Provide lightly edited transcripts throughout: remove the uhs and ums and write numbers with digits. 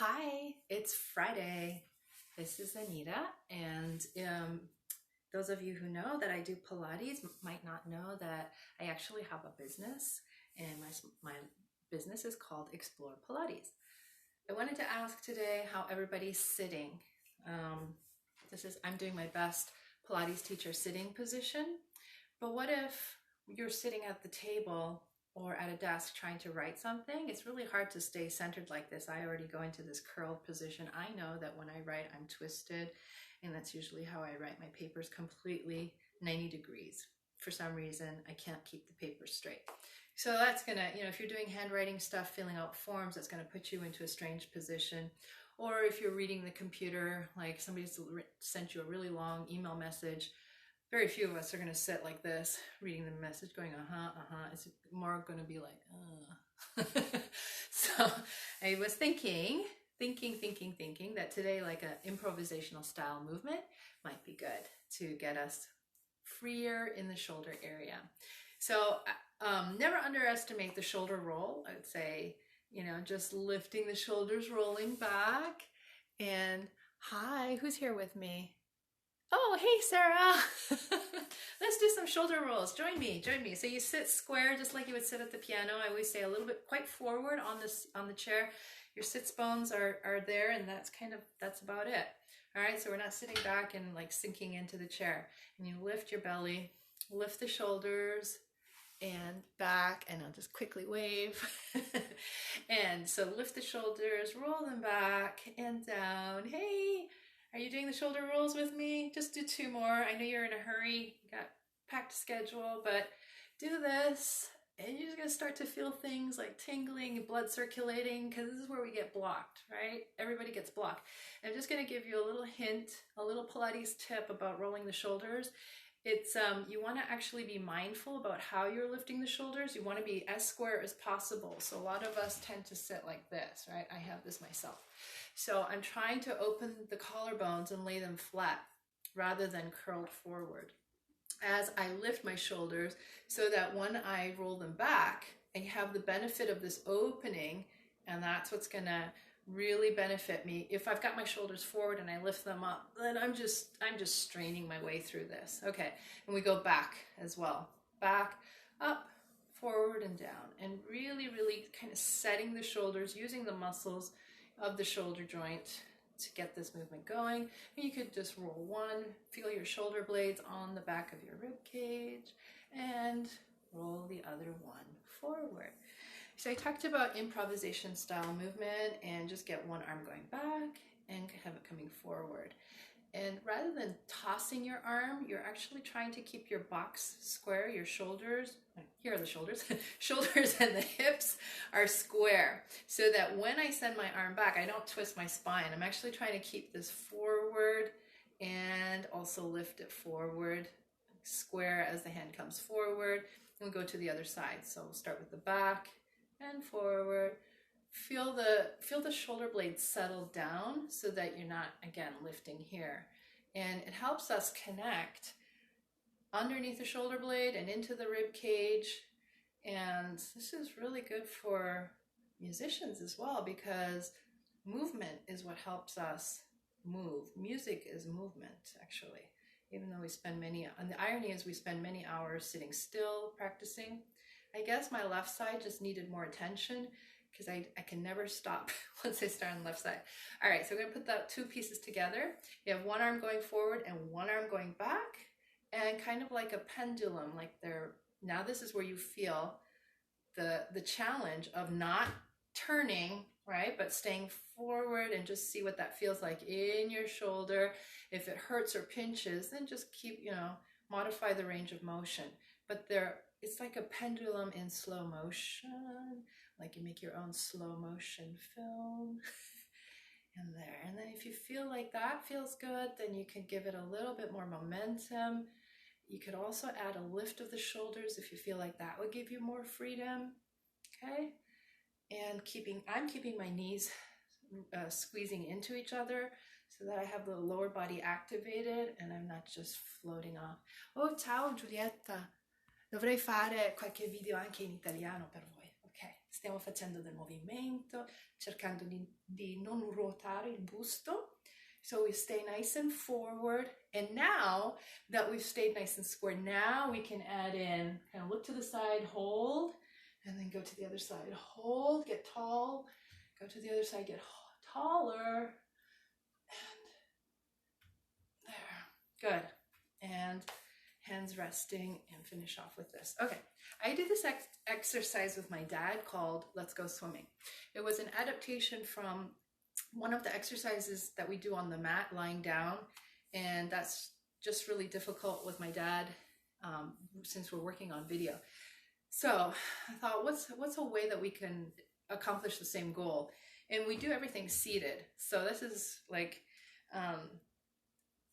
Hi, it's Friday. This is Anita, and those of you who know that I do Pilates might not know that I actually have a business, and my business is called Explore Pilates. I wanted to ask today how everybody's sitting. I'm doing my best Pilates teacher sitting position, but what if you're sitting at the table or at a desk trying to write something? It's really hard to stay centered like this. I already go into this curled position. I know that when I write, I'm twisted, and that's usually how I write my papers, completely 90 degrees. For some reason, I can't keep the paper straight. So that's gonna, if you're doing handwriting stuff, filling out forms, that's gonna put you into a strange position. Or if you're reading the computer, like somebody's sent you a really long email message, very few of us are going to sit like this, reading the message, going, It's more going to be like, So I was thinking that today, like an improvisational style movement might be good to get us freer in the shoulder area. So never underestimate the shoulder roll. I would say, just lifting the shoulders, rolling back. And hi, who's here with me? Oh, hey, Sarah. Let's do some shoulder rolls. Join me. So you sit square just like you would sit at the piano. I always say a little bit quite forward on the chair. Your sits bones are there, and that's about it. All right, so we're not sitting back and like sinking into the chair. And you lift your belly, lift the shoulders and back, and I'll just quickly wave. And so lift the shoulders, roll them back and down. Hey. Are you doing the shoulder rolls with me? Just do 2 more. I know you're in a hurry, you got a packed schedule, but do this and you're just gonna start to feel things like tingling and blood circulating, because this is where we get blocked, right? Everybody gets blocked. I'm just gonna give you a little hint, a little Pilates tip about rolling the shoulders. It's you want to actually be mindful about how you're lifting the shoulders. You want to be as square as possible. So a lot of us tend to sit like this, right? I have this myself. So I'm trying to open the collarbones and lay them flat rather than curled forward as I lift my shoulders, so that when I roll them back, I have the benefit of this opening, and that's what's gonna really benefit me. If I've got my shoulders forward and I lift them up, then I'm just straining my way through this. Okay, and we go back as well. Back, up, forward, and down. And really, really kind of setting the shoulders, using the muscles of the shoulder joint to get this movement going. And you could just roll one, feel your shoulder blades on the back of your rib cage, and roll the other one forward. So I talked about improvisation style movement, and just get one arm going back and have it coming forward. And rather than tossing your arm, you're actually trying to keep your box square, your shoulders, here are the shoulders, shoulders and the hips are square, so that when I send my arm back, I don't twist my spine. I'm actually trying to keep this forward and also lift it forward, square as the hand comes forward. And we'll go to the other side. So we'll start with the back and forward. Feel the shoulder blades settle down so that you're not, again, lifting here. And it helps us connect underneath the shoulder blade and into the rib cage. And this is really good for musicians as well, because movement is what helps us move. Music is movement, actually, even though and the irony is we spend many hours sitting still practicing. I guess my left side just needed more attention, because I can never stop once I start on the left side. All right, so we're gonna put the 2 pieces together. You have one arm going forward and one arm going back, and kind of like a pendulum, like now this is where you feel the challenge of not turning, right, but staying forward, and just see what that feels like in your shoulder. If it hurts or pinches, then just keep, modify the range of motion. But it's like a pendulum in slow motion, like you make your own slow motion film. And there. And then if you feel like that feels good, then you can give it a little bit more momentum. You could also add a lift of the shoulders if you feel like that would give you more freedom. Okay? And I'm keeping my knees squeezing into each other, so that I have the lower body activated and I'm not just floating off. Oh, ciao Giulietta. Dovrei fare qualche video anche in italiano per voi. Ok. stiamo facendo del movimento, cercando di non ruotare il busto. So we stay nice and forward. And now that we've stayed nice and square, now we can add in, kind of look to the side, hold, and then go to the other side. Hold, get tall, go to the other side, get taller, and there. Good. And hands resting, and finish off with this. Okay, I did this exercise with my dad called Let's Go Swimming. It was an adaptation from one of the exercises that we do on the mat lying down, and that's just really difficult with my dad since we're working on video. So I thought, what's a way that we can accomplish the same goal? And we do everything seated. So this is like,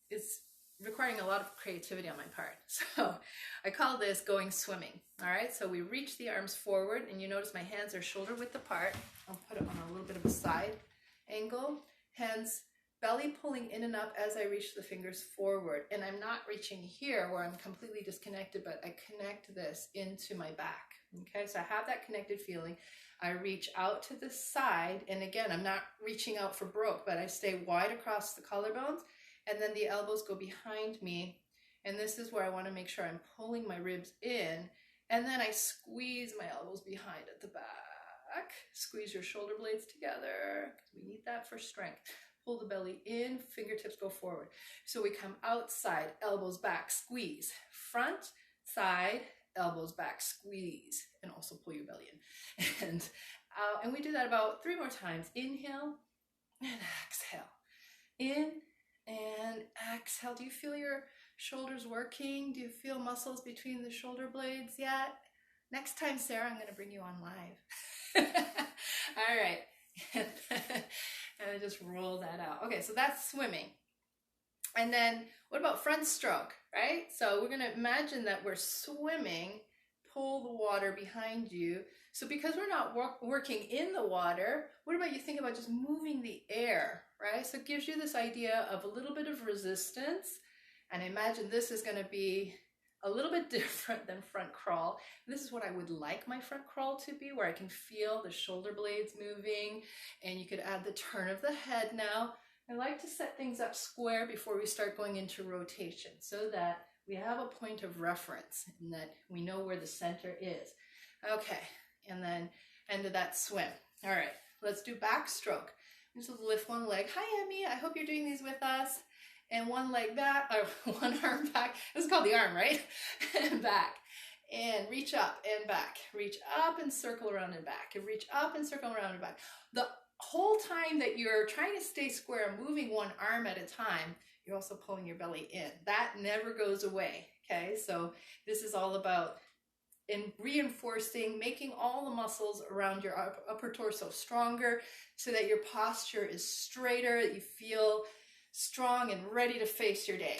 it's requiring a lot of creativity on my part. So I call this going swimming. All right, so we reach the arms forward, and you notice my hands are shoulder width apart. I'll put it on a little bit of a side angle, hands belly pulling in and up as I reach the fingers forward. And I'm not reaching here where I'm completely disconnected, but I connect this into my back. Okay, so I have that connected feeling. I reach out to the side, and again, I'm not reaching out for broke, but I stay wide across the collarbones, and then the elbows go behind me. And this is where I want to make sure I'm pulling my ribs in, and then I squeeze my elbows behind at the back. Squeeze your shoulder blades together, because we need that for strength. Pull the belly in, fingertips go forward. So we come outside, elbows back, squeeze. Front, side, elbows back, squeeze, and also pull your belly in. And out, and we do that about 3 more times. Inhale and exhale. In and exhale. Do you feel your shoulders working? Do you feel muscles between the shoulder blades yet? Next time, Sarah, I'm going to bring you on live. All right. And I just roll that out. Okay, so that's swimming. And then what about front stroke, right? So we're going to imagine that we're swimming, pull the water behind you. So because we're not working in the water, what about you think about just moving the air, right? So it gives you this idea of a little bit of resistance. And imagine this is going to be a little bit different than front crawl. This is what I would like my front crawl to be, where I can feel the shoulder blades moving, and you could add the turn of the head now. I like to set things up square before we start going into rotation so that we have a point of reference and that we know where the center is. Okay, and then end of that swim. All right, let's do backstroke. Just lift one leg. Hi, Emmy. I hope you're doing these with us. And one leg back, or one arm back. This is called the arm, right? And back. And reach up and back. Reach up and circle around and back. And reach up and circle around and back. The whole time that you're trying to stay square, moving one arm at a time, you're also pulling your belly in. That never goes away, okay? So this is all about reinforcing, making all the muscles around your upper torso stronger so that your posture is straighter, that you feel strong and ready to face your day.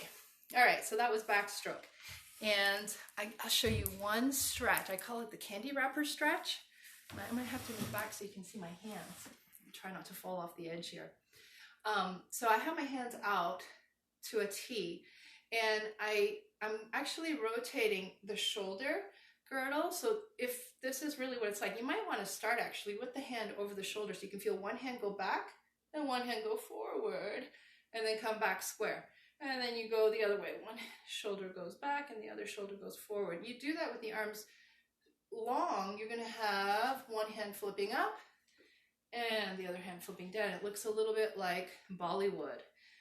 All right, so that was backstroke. And I'll show you one stretch. I call it the candy wrapper stretch. I might have to move back so you can see my hands. Try not to fall off the edge here. So I have my hands out to a T, and I'm actually rotating the shoulder girdle. So if this is really what it's like, you might want to start actually with the hand over the shoulder so you can feel one hand go back and one hand go forward, and then come back square. And then you go the other way. One shoulder goes back and the other shoulder goes forward. You do that with the arms long, you're going to have one hand flipping up and the other hand flipping down. It looks a little bit like Bollywood.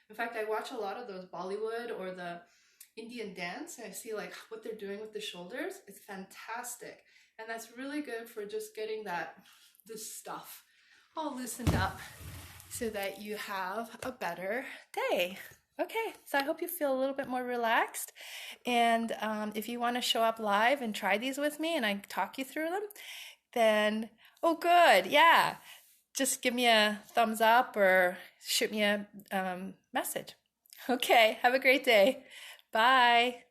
In fact, I watch a lot of those Bollywood or the Indian dance, and I see like what they're doing with the shoulders. It's fantastic. And that's really good for just getting this stuff all loosened up so that you have a better day. Okay, so I hope you feel a little bit more relaxed. And if you want to show up live and try these with me and I talk you through them, then, oh good, yeah. Just give me a thumbs up or shoot me a message. Okay, have a great day. Bye.